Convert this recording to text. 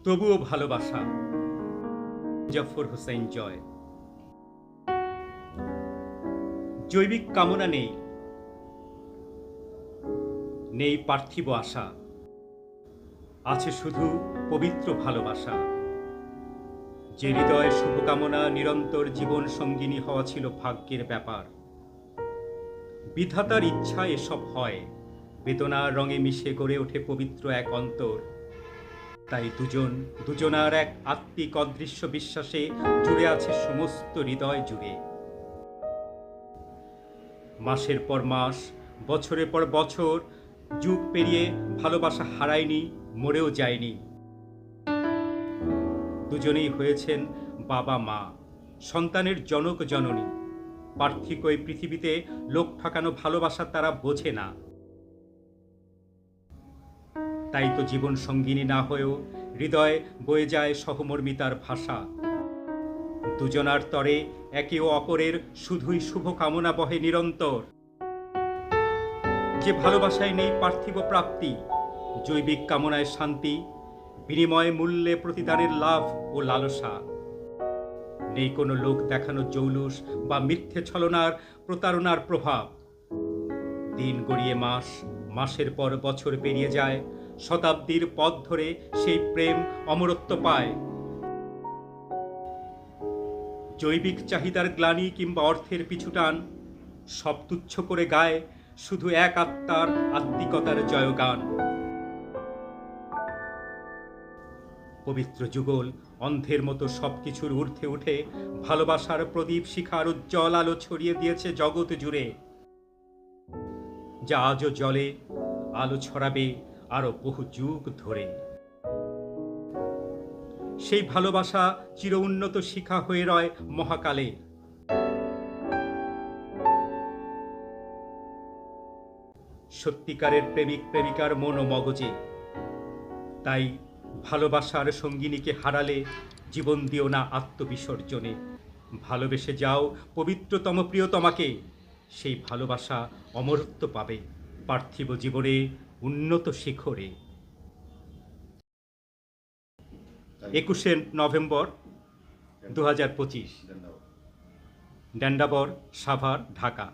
তবুও ভালোবাসা। জাফর হোসেন জয়। জৈবিক কামনা নেই, নেই পার্থিব আশা, আছে শুধু পবিত্র ভালোবাসা। যে হৃদয়ে শুভকামনা নিরন্তর জীবন সঙ্গিনী হওয়া ছিল ভাগ্যের ব্যাপার। বিধাতার ইচ্ছা এসব হয়, বেদনার রঙে মিশে গড়ে ওঠে পবিত্র এক অন্তর। তাই দুজনার এক আত্মিক অদৃশ্য বিশ্বাসে জুড়ে আছে সমস্ত হৃদয় জুড়ে। মাসের পর মাস, বছরের পর বছর, যুগ পেরিয়ে ভালোবাসা হারায়নি, মরেও যায়নি। দুজনেই হয়েছেন বাবা মা, সন্তানের জনক জননী। পার্থিব এই পৃথিবীতে লোক ঠকানো ভালোবাসা তারা বোঝে না। তাই তো জীবন সঙ্গিনী না হয়েও হৃদয়ে বয়ে যায় সহমর্মিতার ভাষা। দুজনার তরে একে ও অপরের শুধুই শুভকামনা বহে নিরন্তর। যে ভালোবাসায় নেই পার্থিব প্রাপ্তি, জৈবিক কামনায় শান্তি, বিনিময় মূল্যে প্রতিদানের লাভ ও লালসা। নেই কোনো লোক দেখানো জৌলুস বা মিথ্যে ছলনার প্রতারণার প্রভাব। দিন গড়িয়ে মাস, মাসের পর বছর পেরিয়ে যায়, শতাব্দীর পথ ধরে সেই প্রেম অমরত্ব পায়। জৈবিক চাহিদার গ্লানি কিংবা অর্থের পিছুটান সব তুচ্ছ করে গায় শুধু এক আত্মার আত্মিকতার জয়গান। পবিত্র যুগল অন্ধের মতো সবকিছুর ঊর্ধ্বে উঠে ভালোবাসার প্রদীপ শিখার উজ্জ্বল আলো ছড়িয়ে দিয়েছে জগৎ জুড়ে। যা আজও জ্বলে, আলো ছড়াবে আরো বহু যুগ ধরে। সেই ভালোবাসা চির উন্নত শিখা হয়ে রয় মহাকালে। সত্যিকারের প্রেমিক প্রেমিকার মন ও মগজে। তাই ভালোবাসার সঙ্গিনীকে হারালে জীবন দিও না আত্মবিসর্জনে। ভালোবেসে যাও পবিত্রতম প্রিয়তমাকে, সেই ভালোবাসা অমরত্ব পাবে পার্থিব জীবনে উন্নত শিখরে। 21শে নভেম্বর 2025, ড্যান্ডাবর, সাভার, ঢাকা।